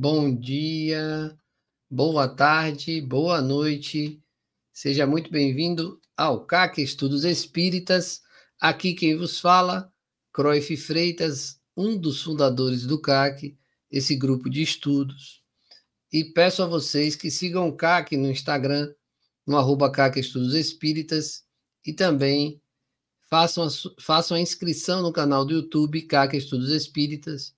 Bom dia, boa tarde, boa noite. Seja muito bem-vindo ao CAC Estudos Espíritas. Aqui quem vos fala, Croif Freitas, um dos fundadores do CAC, esse grupo de estudos. E peço a vocês que sigam o CAC no Instagram, no @CAC Estudos Espíritas, e também façam a inscrição no canal do YouTube CAC Estudos Espíritas.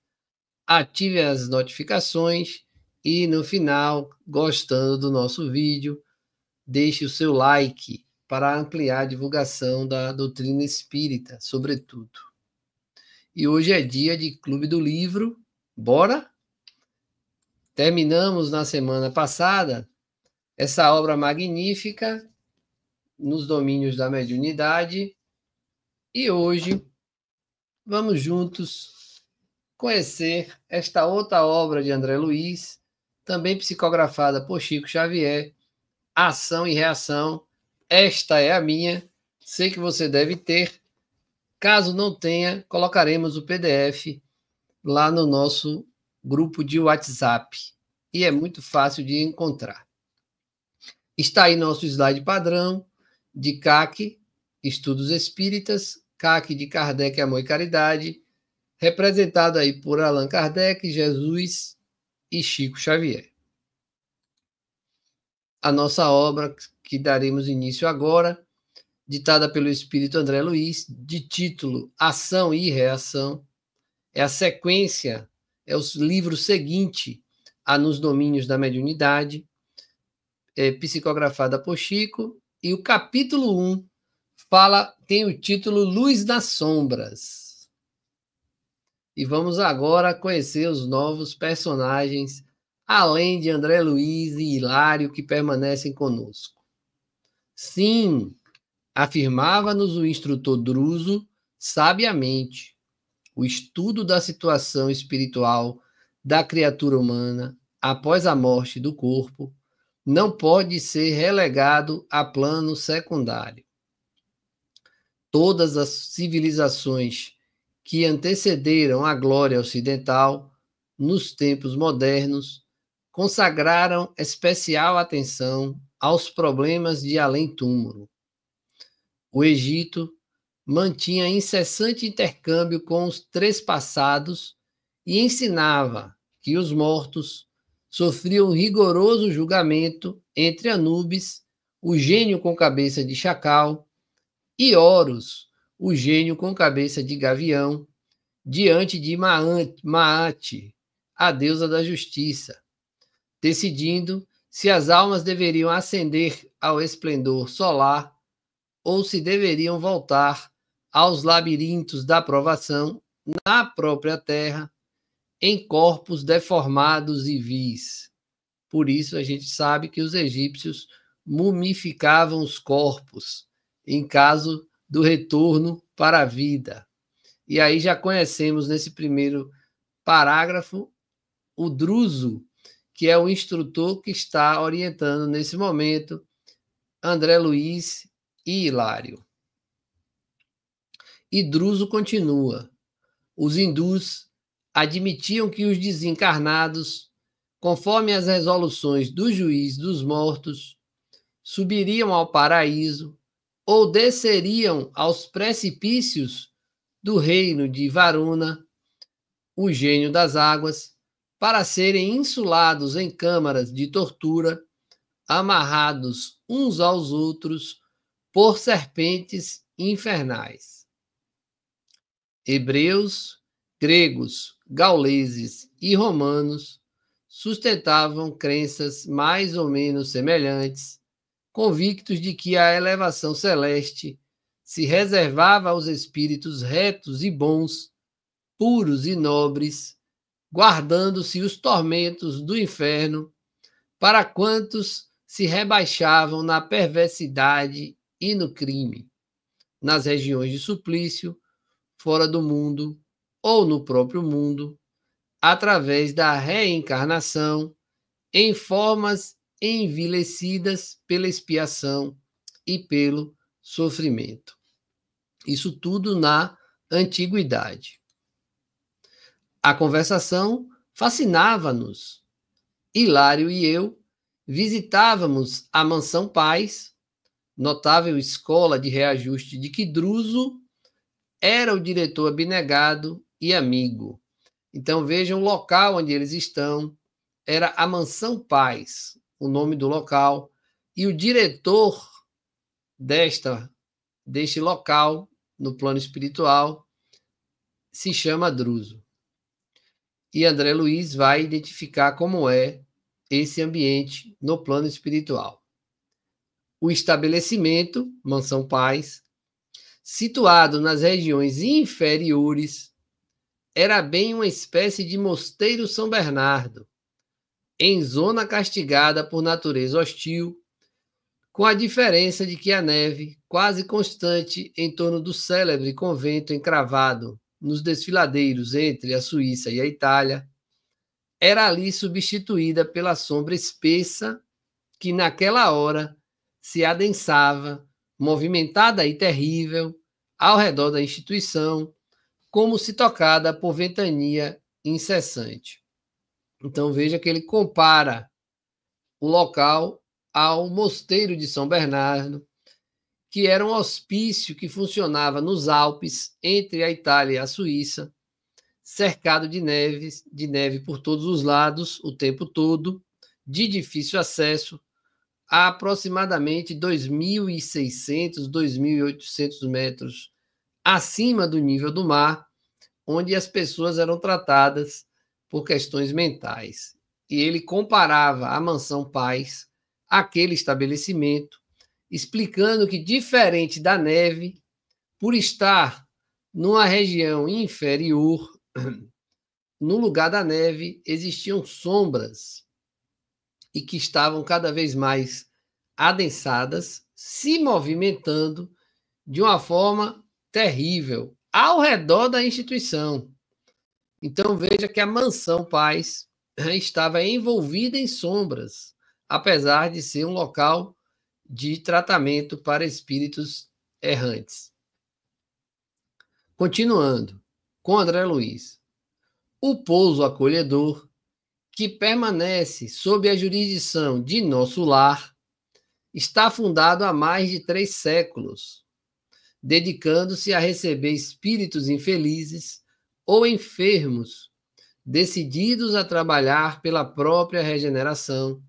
Ative as notificações e, no final, gostando do nosso vídeo, deixe o seu like para ampliar a divulgação da doutrina espírita, sobretudo. E hoje é dia de Clube do Livro. Bora? Terminamos na semana passada essa obra magnífica nos domínios da mediunidade e hoje vamos juntos conhecer esta outra obra de André Luiz, também psicografada por Chico Xavier, Ação e Reação. Esta é a minha, sei que você deve ter. Caso não tenha, colocaremos o PDF lá no nosso grupo de WhatsApp. E é muito fácil de encontrar. Está aí nosso slide padrão de CAC, Estudos Espíritas, CAC de Kardec, Amor e Caridade, representado aí por Allan Kardec, Jesus e Chico Xavier. A nossa obra, que daremos início agora, ditada pelo Espírito André Luiz, de título Ação e Reação, é a sequência, é o livro seguinte a Nos Domínios da Mediunidade, psicografada por Chico, e o capítulo 1 tem o título Luz nas Sombras. E vamos agora conhecer os novos personagens, além de André Luiz e Hilário, que permanecem conosco. Sim, afirmava-nos o instrutor Druso sabiamente, o estudo da situação espiritual da criatura humana após a morte do corpo não pode ser relegado a plano secundário. Todas as civilizações que antecederam a glória ocidental, nos tempos modernos, consagraram especial atenção aos problemas de além-túmulo. O Egito mantinha incessante intercâmbio com os trespassados e ensinava que os mortos sofriam rigoroso julgamento entre Anubis, o gênio com cabeça de chacal, e Horus, o gênio com cabeça de gavião, diante de Maate, a deusa da justiça, decidindo se as almas deveriam ascender ao esplendor solar ou se deveriam voltar aos labirintos da provação na própria terra, em corpos deformados e vis. Por isso a gente sabe que os egípcios mumificavam os corpos em caso do retorno para a vida. E aí já conhecemos nesse primeiro parágrafo o Druso, que é o instrutor que está orientando nesse momento André Luiz e Hilário. E Druso continua. Os hindus admitiam que os desencarnados, conforme as resoluções do juiz dos mortos, subiriam ao paraíso ou desceriam aos precipícios do reino de Varuna, o gênio das águas, para serem insulados em câmaras de tortura, amarrados uns aos outros por serpentes infernais. Hebreus, gregos, gauleses e romanos sustentavam crenças mais ou menos semelhantes, convictos de que a elevação celeste se reservava aos espíritos retos e bons, puros e nobres, guardando-se os tormentos do inferno para quantos se rebaixavam na perversidade e no crime, nas regiões de suplício, fora do mundo ou no próprio mundo, através da reencarnação, em formas envilecidas pela expiação e pelo sofrimento. Isso tudo na antiguidade. A conversação fascinava-nos Hilário e eu visitávamos a Mansão Paz, notável escola de reajuste de que Druso era o diretor abnegado e amigo. Então vejam o local onde eles estão, era a Mansão Paz, o nome do local, e o diretor deste local, no plano espiritual, se chama Druso. E André Luiz vai identificar como é esse ambiente no plano espiritual. O estabelecimento, Mansão Paz, situado nas regiões inferiores, era bem uma espécie de mosteiro São Bernardo, em zona castigada por natureza hostil, com a diferença de que a neve, quase constante em torno do célebre convento encravado nos desfiladeiros entre a Suíça e a Itália, era ali substituída pela sombra espessa que naquela hora se adensava, movimentada e terrível, ao redor da instituição, como se tocada por ventania incessante. Então veja que ele compara o local ao mosteiro de São Bernardo, que era um hospício que funcionava nos Alpes, entre a Itália e a Suíça, cercado de neve por todos os lados, o tempo todo, de difícil acesso, a aproximadamente 2.600, 2.800 metros acima do nível do mar, onde as pessoas eram tratadas por questões mentais. E ele comparava a Mansão Paz àquele estabelecimento, explicando que, diferente da neve, por estar numa região inferior, no lugar da neve existiam sombras e que estavam cada vez mais adensadas, se movimentando de uma forma terrível ao redor da instituição. Então veja que a Mansão Paz estava envolvida em sombras, apesar de ser um local de tratamento para espíritos errantes. Continuando, com André Luiz. O pouso acolhedor, que permanece sob a jurisdição de Nosso Lar, está fundado há mais de 3 séculos, dedicando-se a receber espíritos infelizes ou enfermos, decididos a trabalhar pela própria regeneração,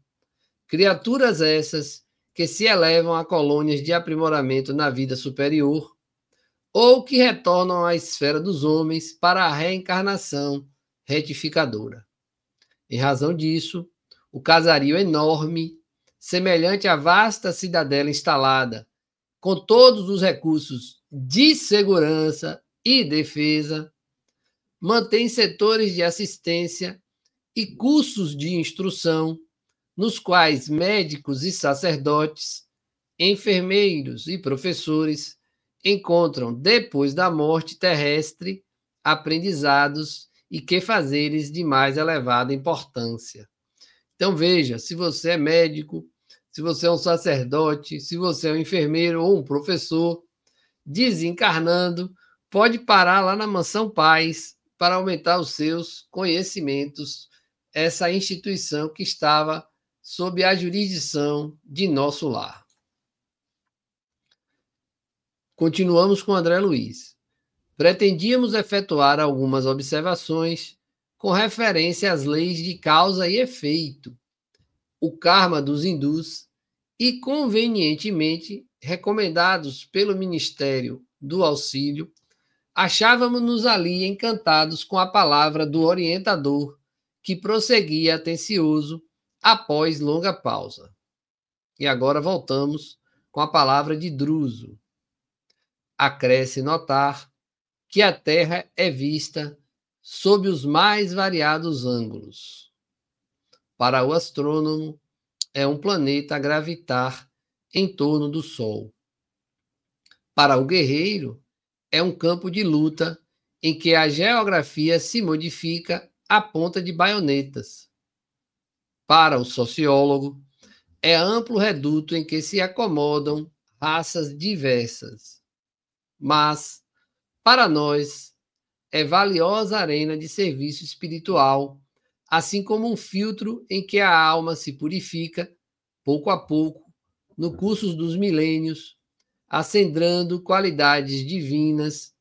criaturas essas que se elevam a colônias de aprimoramento na vida superior, ou que retornam à esfera dos homens para a reencarnação retificadora. Em razão disso, o casario enorme, semelhante à vasta cidadela instalada, com todos os recursos de segurança e defesa, mantém setores de assistência e cursos de instrução, nos quais médicos e sacerdotes, enfermeiros e professores encontram, depois da morte terrestre, aprendizados e quefazeres de mais elevada importância. Então veja, se você é médico, se você é um sacerdote, se você é um enfermeiro ou um professor, desencarnando, pode parar lá na Mansão Paz para aumentar os seus conhecimentos, essa instituição que estava sob a jurisdição de Nosso Lar. Continuamos com André Luiz. Pretendíamos efetuar algumas observações com referência às leis de causa e efeito, o karma dos hindus e, convenientemente, recomendados pelo Ministério do Auxílio, achávamos-nos ali encantados com a palavra do orientador, que prosseguia atencioso após longa pausa. E agora voltamos com a palavra de Druso. Acresce notar que a Terra é vista sob os mais variados ângulos. Para o astrônomo, é um planeta a gravitar em torno do Sol. Para o guerreiro, é um campo de luta em que a geografia se modifica à ponta de baionetas. Para o sociólogo, é amplo reduto em que se acomodam raças diversas. Mas, para nós, é valiosa arena de serviço espiritual assim como um filtro em que a alma se purifica, pouco a pouco, no curso dos milênios, acendrando qualidades divinas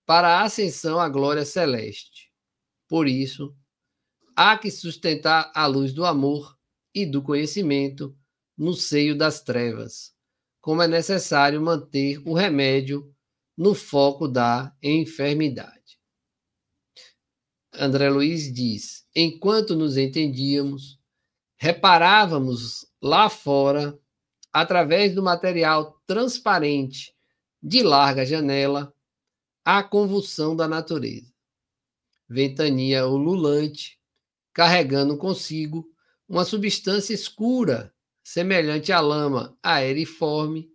para a ascensão à glória celeste. Por isso, há que sustentar a luz do amor e do conhecimento no seio das trevas, como é necessário manter o remédio no foco da enfermidade. André Luiz diz: enquanto nos entendíamos, reparávamos lá fora, através do material transparente de larga janela, a convulsão da natureza. Ventania ululante, carregando consigo uma substância escura, semelhante à lama aeriforme,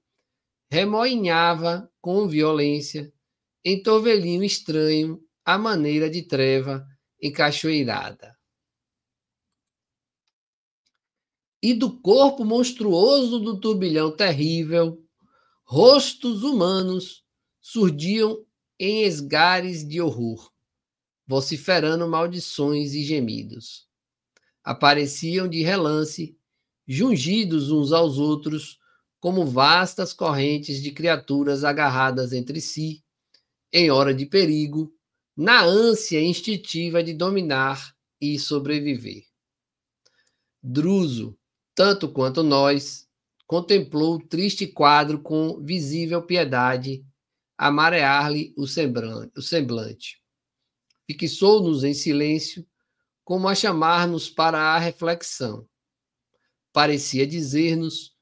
remoinhava com violência em torvelinho estranho à maneira de treva encachoeirada. E do corpo monstruoso do turbilhão terrível, rostos humanos surgiam em esgares de horror, vociferando maldições e gemidos. Apareciam de relance, jungidos uns aos outros, como vastas correntes de criaturas agarradas entre si, em hora de perigo, na ânsia instintiva de dominar e sobreviver. Druso, tanto quanto nós, contemplou o triste quadro com visível piedade, a marear-lhe o semblante. Fixou-nos em silêncio, como a chamar-nos para a reflexão. Parecia dizer-nos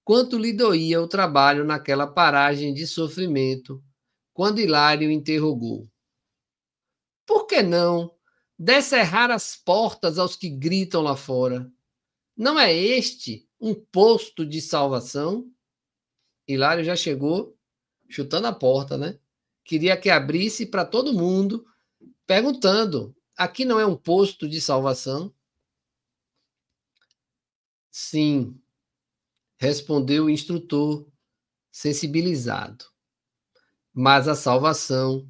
quanto lhe doía o trabalho naquela paragem de sofrimento, quando Hilário interrogou: por que não descerrar as portas aos que gritam lá fora? Não é este um posto de salvação? Hilário já chegou chutando a porta, né? Queria que abrisse para todo mundo, perguntando: aqui não é um posto de salvação? Sim, respondeu o instrutor, sensibilizado. Mas a salvação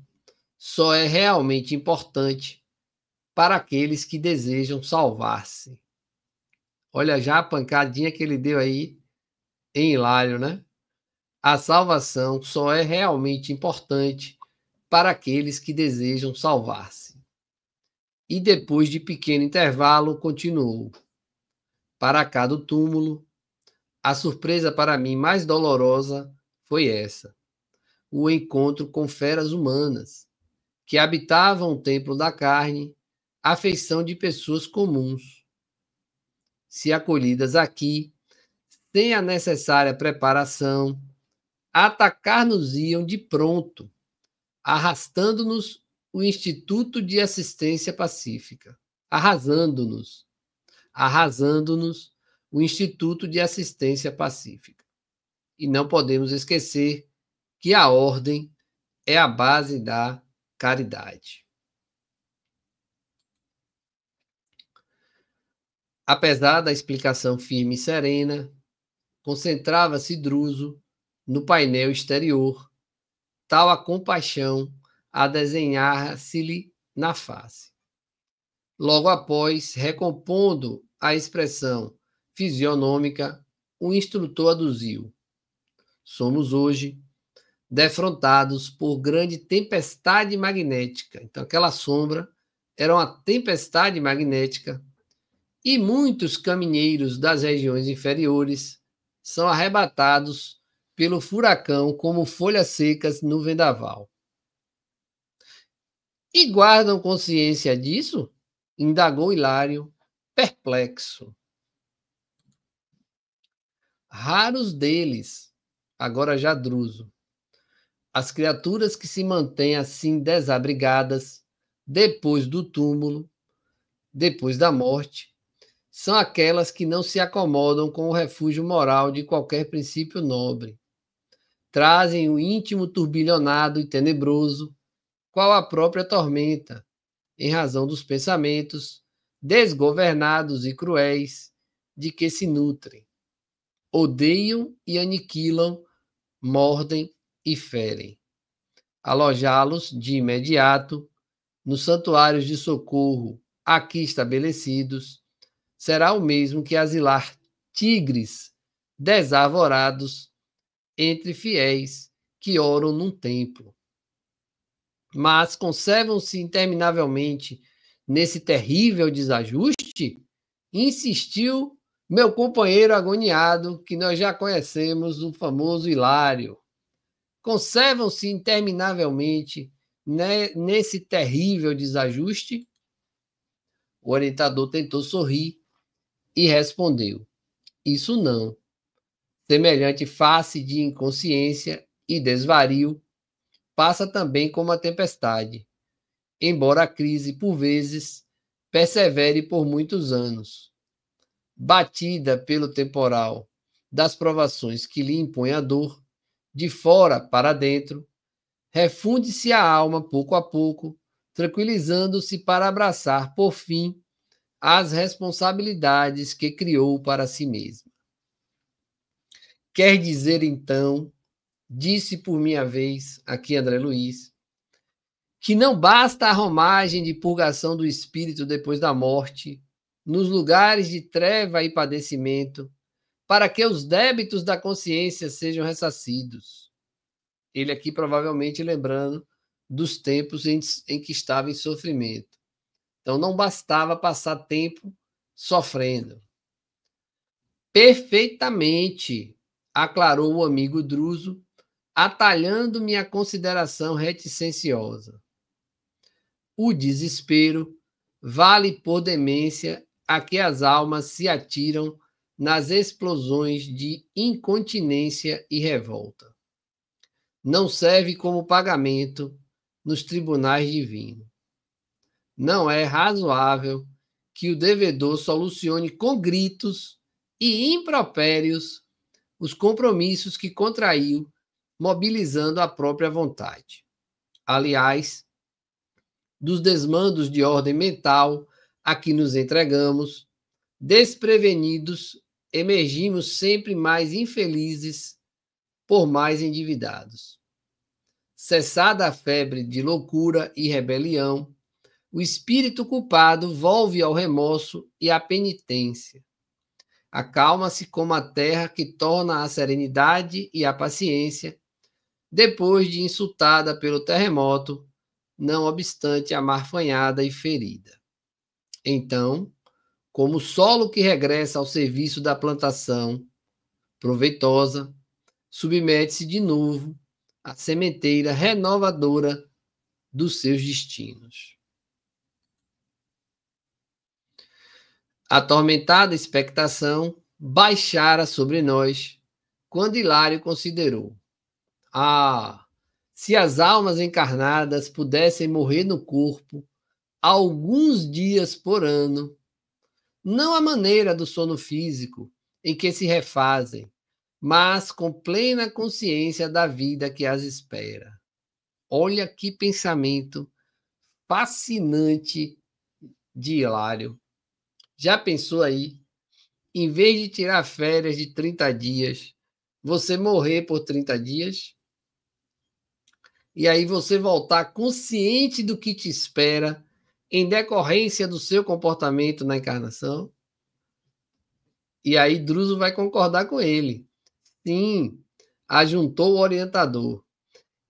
só é realmente importante para aqueles que desejam salvar-se. Olha já a pancadinha que ele deu aí em Hilário, né? A salvação só é realmente importante para aqueles que desejam salvar-se. E depois de pequeno intervalo, continuou: para cá do túmulo, a surpresa para mim mais dolorosa foi essa: o encontro com feras humanas, que habitavam o templo da carne, à feição de pessoas comuns. Se acolhidas aqui, sem a necessária preparação, atacar-nos-iam de pronto, arrastando-nos o Instituto de Assistência Pacífica, arrasando-nos o Instituto de Assistência Pacífica. E não podemos esquecer que a ordem é a base da caridade. Apesar da explicação firme e serena, concentrava-se Druso no painel exterior, tal a compaixão a desenhar-se-lhe na face. Logo após, recompondo a expressão fisionômica, o instrutor aduziu: somos hoje defrontados por grande tempestade magnética. Então, aquela sombra era uma tempestade magnética e muitos caminheiros das regiões inferiores são arrebatados pelo furacão como folhas secas no vendaval. E guardam consciência disso? Indagou Hilário, perplexo. Raros deles, agora já Druso. As criaturas que se mantêm assim desabrigadas, depois do túmulo, depois da morte, são aquelas que não se acomodam com o refúgio moral de qualquer princípio nobre. Trazem o íntimo turbilhonado e tenebroso, qual a própria tormenta, em razão dos pensamentos desgovernados e cruéis de que se nutrem. Odeiam e aniquilam, mordem e ferem. Alojá-los de imediato nos santuários de socorro aqui estabelecidos será o mesmo que asilar tigres desarvorados entre fiéis que oram num templo. Mas conservam-se interminavelmente nesse terrível desajuste? Insistiu meu companheiro agoniado, que nós já conhecemos, o famoso Hilário. Conservam-se interminavelmente nesse terrível desajuste? O orientador tentou sorrir e respondeu: isso não. Semelhante face de inconsciência e desvario passa também como a tempestade, embora a crise, por vezes, persevere por muitos anos. Batida pelo temporal das provações que lhe impõe a dor, de fora para dentro, refunde-se a alma pouco a pouco, tranquilizando-se para abraçar, por fim, as responsabilidades que criou para si mesma. Quer dizer, então, disse por minha vez aqui André Luiz, que não basta a romagem de purgação do espírito depois da morte, nos lugares de treva e padecimento, para que os débitos da consciência sejam ressarcidos. Ele aqui provavelmente lembrando dos tempos em que estava em sofrimento. Então não bastava passar tempo sofrendo. Perfeitamente, aclarou o amigo Druso, atalhando minha consideração reticenciosa. O desespero vale por demência a que as almas se atiram nas explosões de incontinência e revolta. Não serve como pagamento nos tribunais divinos. Não é razoável que o devedor solucione com gritos e impropérios os compromissos que contraiu, mobilizando a própria vontade. Aliás, dos desmandos de ordem mental a que nos entregamos, desprevenidos, emergimos sempre mais infelizes, por mais endividados. Cessada a febre de loucura e rebelião, o espírito culpado volve ao remorso e à penitência. Acalma-se como a terra que torna a serenidade e a paciência, depois de insultada pelo terremoto, não obstante amarfanhada e ferida. Então, como o solo que regressa ao serviço da plantação proveitosa, submete-se de novo à sementeira renovadora dos seus destinos. A atormentada expectação baixara sobre nós quando Hilário considerou: se as almas encarnadas pudessem morrer no corpo alguns dias por ano, não à maneira do sono físico, em que se refazem, mas com plena consciência da vida que as espera. Olha que pensamento fascinante de Hilário. Já pensou aí? Em vez de tirar férias de 30 dias, você morrer por 30 dias? E aí você voltar consciente do que te espera em decorrência do seu comportamento na encarnação? E aí Druso vai concordar com ele. Sim, ajuntou o orientador.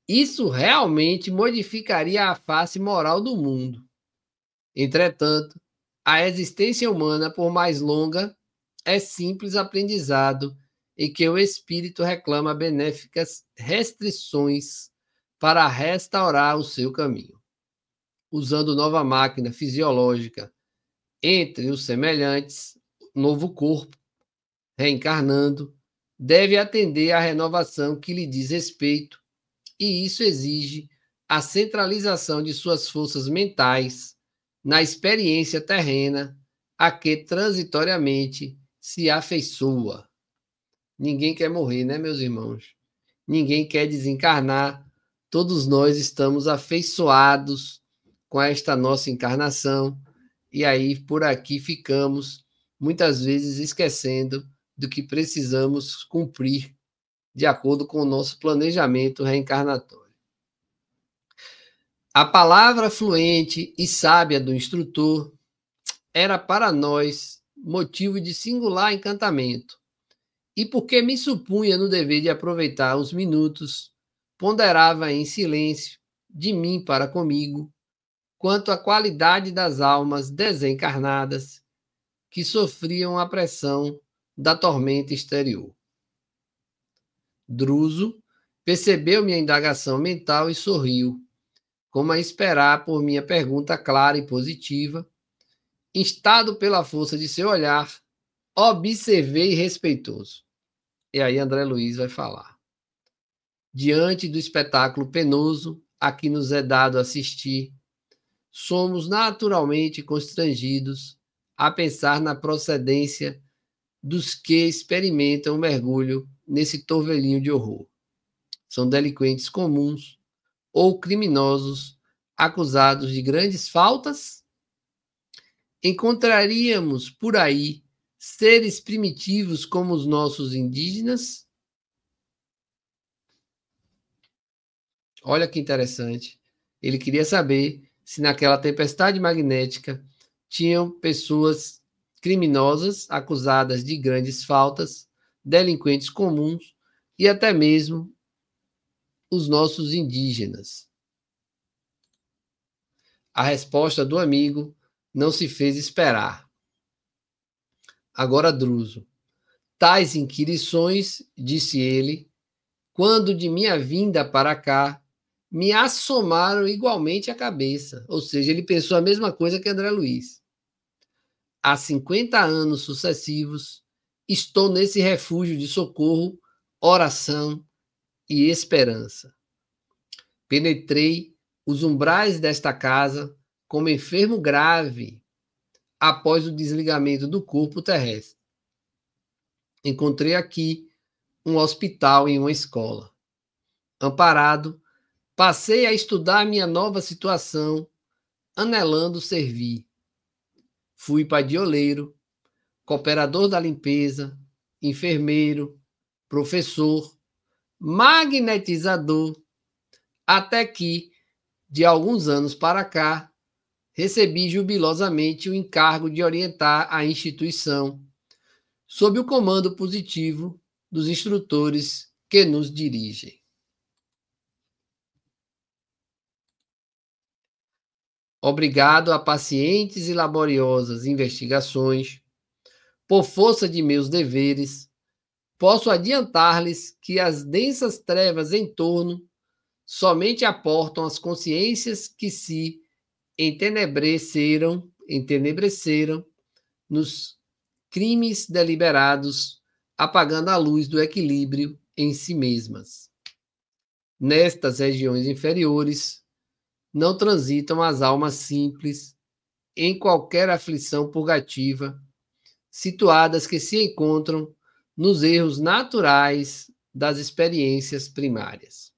Isso realmente modificaria a face moral do mundo. Entretanto, a existência humana, por mais longa, é simples aprendizado em que o espírito reclama benéficas restrições para restaurar o seu caminho. Usando nova máquina fisiológica entre os semelhantes, novo corpo, reencarnando, deve atender à renovação que lhe diz respeito, e isso exige a centralização de suas forças mentais na experiência terrena a que transitoriamente se afeiçoa. Ninguém quer morrer, né, meus irmãos? Ninguém quer desencarnar. Todos nós estamos afeiçoados com esta nossa encarnação e aí por aqui ficamos, muitas vezes esquecendo do que precisamos cumprir de acordo com o nosso planejamento reencarnatório. A palavra fluente e sábia do instrutor era para nós motivo de singular encantamento, e porque me supunha no dever de aproveitar os minutos, ponderava em silêncio, de mim para comigo, quanto à qualidade das almas desencarnadas que sofriam a pressão da tormenta exterior. Druso percebeu minha indagação mental e sorriu, como a esperar por minha pergunta clara e positiva. Instado pela força de seu olhar, observei respeitoso. E aí André Luiz vai falar. Diante do espetáculo penoso a que nos é dado assistir, somos naturalmente constrangidos a pensar na procedência dos que experimentam o mergulho nesse torvelinho de horror. São delinquentes comuns ou criminosos acusados de grandes faltas? Encontraríamos por aí seres primitivos como os nossos indígenas? Olha que interessante. Ele queria saber se naquela tempestade magnética tinham pessoas criminosas acusadas de grandes faltas, delinquentes comuns e até mesmo os nossos indígenas. A resposta do amigo não se fez esperar. Agora, Druso, tais inquirições, disse ele, quando de minha vinda para cá, me assomaram igualmente a cabeça. Ou seja, ele pensou a mesma coisa que André Luiz. Há 50 anos sucessivos, estou nesse refúgio de socorro, oração e esperança. Penetrei os umbrais desta casa como enfermo grave após o desligamento do corpo terrestre. Encontrei aqui um hospital e uma escola. Amparado, passei a estudar minha nova situação, anelando servir. Fui padioleiro, cooperador da limpeza, enfermeiro, professor, magnetizador, até que, de alguns anos para cá, recebi jubilosamente o encargo de orientar a instituição, sob o comando positivo dos instrutores que nos dirigem. Obrigado a pacientes e laboriosas investigações, por força de meus deveres, posso adiantar-lhes que as densas trevas em torno somente aportam as consciências que se entenebreceram nos crimes deliberados, apagando a luz do equilíbrio em si mesmas. Nestas regiões inferiores, não transitam as almas simples em qualquer aflição purgativa, situadas que se encontram nos erros naturais das experiências primárias.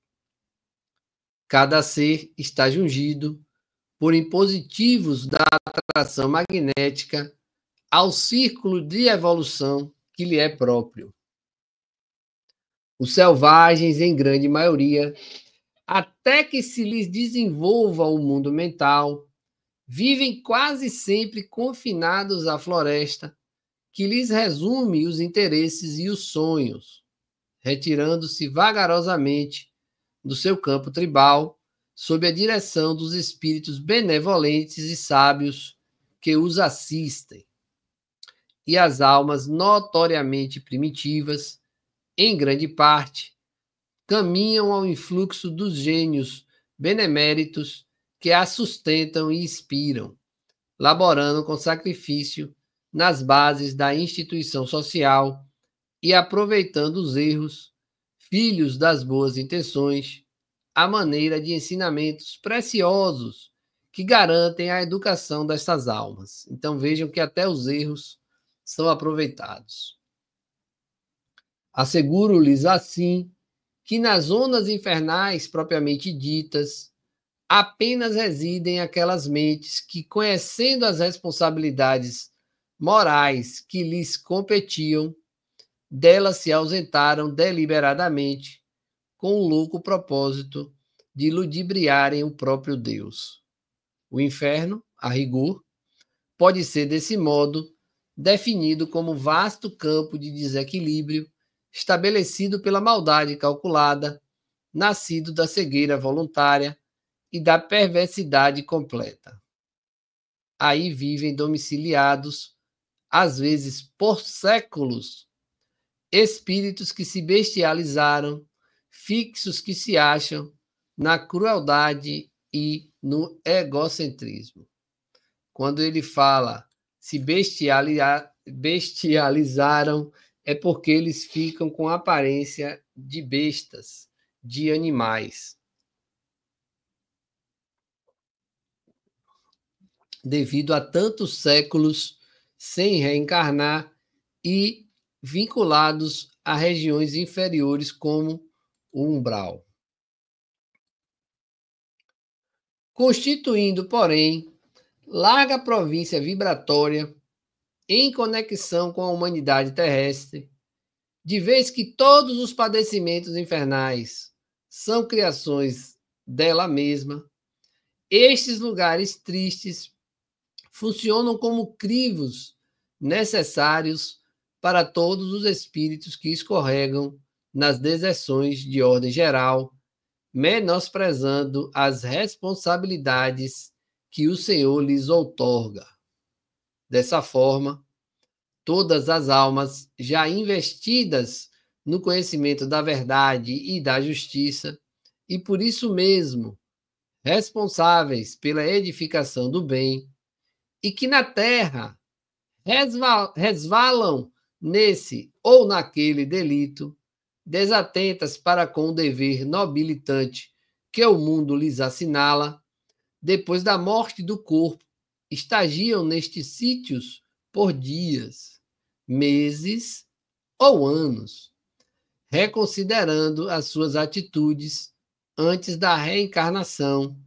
Cada ser está jungido por impositivos da atração magnética ao círculo de evolução que lhe é próprio. Os selvagens, em grande maioria, até que se lhes desenvolva o mundo mental, vivem quase sempre confinados à floresta, que lhes resume os interesses e os sonhos, retirando-se vagarosamente do seu campo tribal, sob a direção dos espíritos benevolentes e sábios que os assistem. E as almas notoriamente primitivas, em grande parte, caminham ao influxo dos gênios beneméritos que as sustentam e inspiram, laborando com sacrifício nas bases da instituição social e aproveitando os erros, filhos das boas intenções, à maneira de ensinamentos preciosos que garantem a educação destas almas. Então vejam que até os erros são aproveitados. Asseguro-lhes assim que nas zonas infernais propriamente ditas, apenas residem aquelas mentes que, conhecendo as responsabilidades morais que lhes competiam, delas se ausentaram deliberadamente, com o louco propósito de ludibriarem o próprio Deus. O inferno, a rigor, pode ser, desse modo, definido como vasto campo de desequilíbrio estabelecido pela maldade calculada, nascido da cegueira voluntária e da perversidade completa. Aí vivem domiciliados, às vezes por séculos, espíritos que se bestializaram, fixos que se acham na crueldade e no egocentrismo. Quando ele fala se bestializaram, é porque eles ficam com a aparência de bestas, de animais. Devido a tantos séculos sem reencarnar e vinculados a regiões inferiores como o umbral. Constituindo, porém, larga província vibratória em conexão com a humanidade terrestre, de vez que todos os padecimentos infernais são criações dela mesma, estes lugares tristes funcionam como crivos necessários para todos os espíritos que escorregam nas deserções de ordem geral, menosprezando as responsabilidades que o Senhor lhes outorga. Dessa forma, todas as almas já investidas no conhecimento da verdade e da justiça, e por isso mesmo responsáveis pela edificação do bem, e que na terra resvalam nesse ou naquele delito, desatentas para com o dever nobilitante que o mundo lhes assinala, depois da morte do corpo, estagiam nestes sítios por dias, meses ou anos, reconsiderando as suas atitudes antes da reencarnação,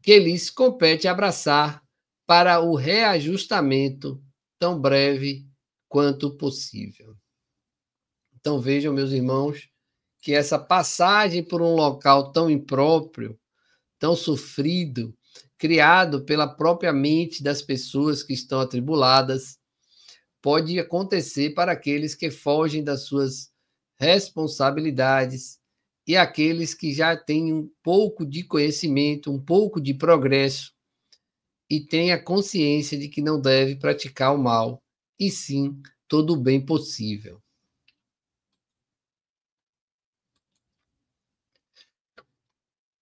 que lhes compete abraçar para o reajustamento tão breve quanto possível. Então vejam, meus irmãos, que essa passagem por um local tão impróprio, tão sofrido, criado pela própria mente das pessoas que estão atribuladas, pode acontecer para aqueles que fogem das suas responsabilidades e aqueles que já têm um pouco de conhecimento, um pouco de progresso e têm a consciência de que não deve praticar o mal, e sim todo o bem possível.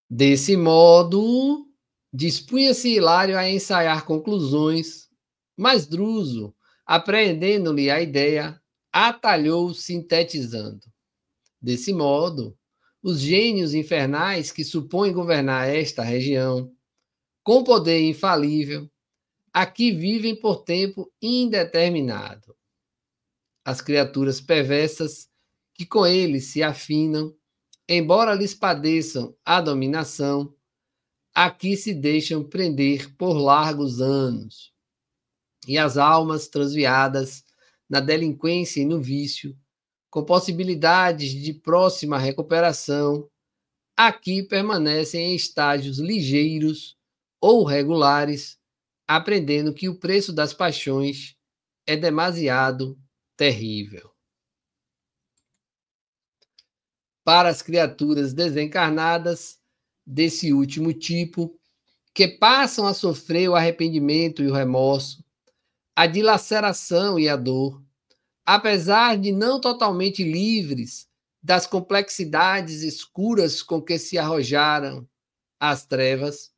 Desse modo, dispunha-se Hilário a ensaiar conclusões, mas Druso, apreendendo-lhe a ideia, atalhou sintetizando. Desse modo, os gênios infernais que supõem governar esta região, com poder infalível, aqui vivem por tempo indeterminado. As criaturas perversas que com eles se afinam, embora lhes padeçam a dominação, aqui se deixam prender por largos anos. E as almas transviadas na delinquência e no vício, com possibilidades de próxima recuperação, aqui permanecem em estágios ligeiros ou regulares, aprendendo que o preço das paixões é demasiado terrível. Para as criaturas desencarnadas desse último tipo, que passam a sofrer o arrependimento e o remorso, a dilaceração e a dor, apesar de não totalmente livres das complexidades escuras com que se arrojaram às trevas,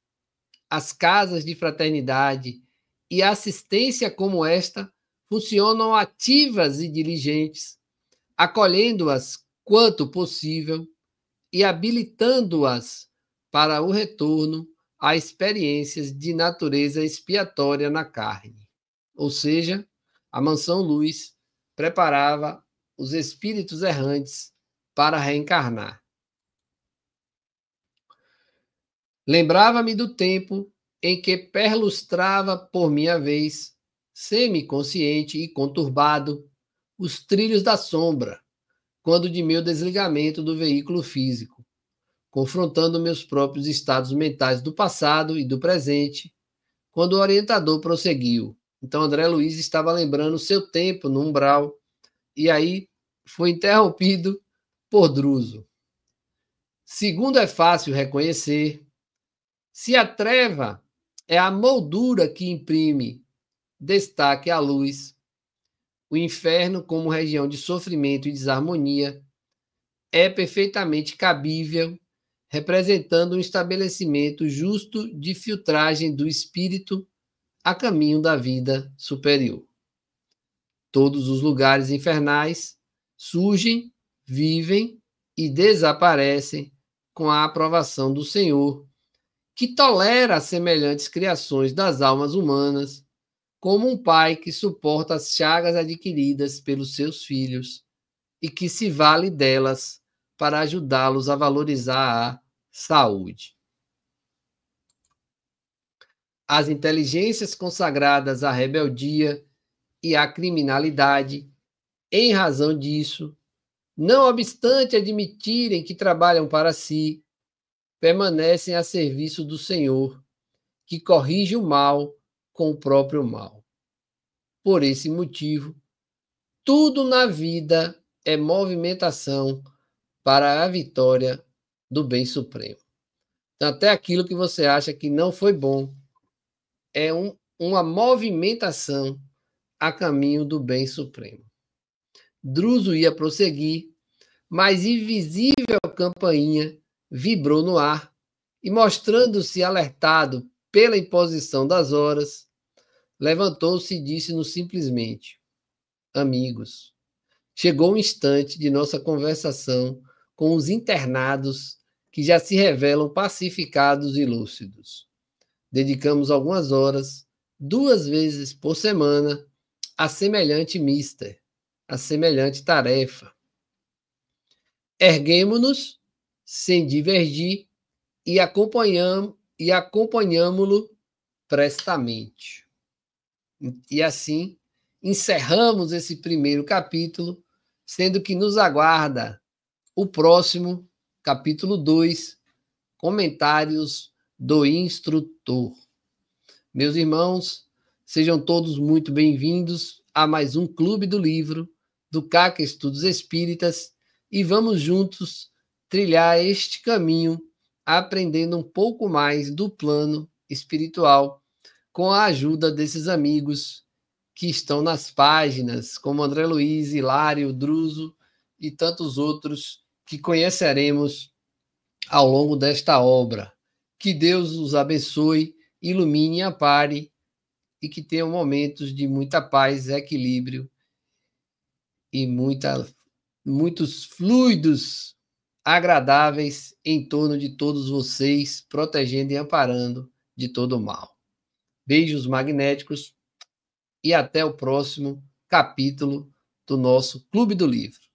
as casas de fraternidade e assistência como esta funcionam ativas e diligentes, acolhendo-as quanto possível e habilitando-as para o retorno a experiências de natureza expiatória na carne. Ou seja, a Mansão Luz preparava os espíritos errantes para reencarnar. Lembrava-me do tempo em que perlustrava por minha vez, semiconsciente e conturbado, os trilhos da sombra, quando de meu desligamento do veículo físico, confrontando meus próprios estados mentais do passado e do presente, quando o orientador prosseguiu, Então, André Luiz estava lembrando o seu tempo no umbral, e aí foi interrompido por Druso. Segundo é fácil reconhecer, se a treva é a moldura que imprime destaque à luz, o inferno, como região de sofrimento e desarmonia, é perfeitamente cabível, representando um estabelecimento justo de filtragem do espírito a caminho da vida superior. Todos os lugares infernais surgem, vivem e desaparecem com a aprovação do Senhor, que tolera as semelhantes criações das almas humanas, como um pai que suporta as chagas adquiridas pelos seus filhos e que se vale delas para ajudá-los a valorizar a saúde. As inteligências consagradas à rebeldia e à criminalidade, em razão disso, não obstante admitirem que trabalham para si, permanecem a serviço do Senhor, que corrige o mal com o próprio mal. Por esse motivo, tudo na vida é movimentação para a vitória do bem supremo. Então, até aquilo que você acha que não foi bom é uma movimentação a caminho do bem supremo. Druso ia prosseguir, mas invisível campainha vibrou no ar e, mostrando-se alertado pela imposição das horas, levantou-se e disse-nos simplesmente: amigos, chegou o instante de nossa conversação com os internados que já se revelam pacificados e lúcidos. Dedicamos algumas horas, 2 vezes por semana, a semelhante mister, a semelhante tarefa. Erguemo-nos sem divergir e acompanhamo-lo prestamente. E assim encerramos esse primeiro capítulo, sendo que nos aguarda o próximo, capítulo 2, comentários do instrutor. Meus irmãos, sejam todos muito bem-vindos a mais um Clube do Livro, do CAC Estudos Espíritas, e vamos juntos trilhar este caminho, aprendendo um pouco mais do plano espiritual, com a ajuda desses amigos que estão nas páginas, como André Luiz, Hilário, Druso e tantos outros que conheceremos ao longo desta obra. Que Deus os abençoe, ilumine e ampare, e que tenham momentos de muita paz, equilíbrio e muitos fluidos agradáveis em torno de todos vocês, protegendo e amparando de todo o mal. Beijos magnéticos e até o próximo capítulo do nosso Clube do Livro.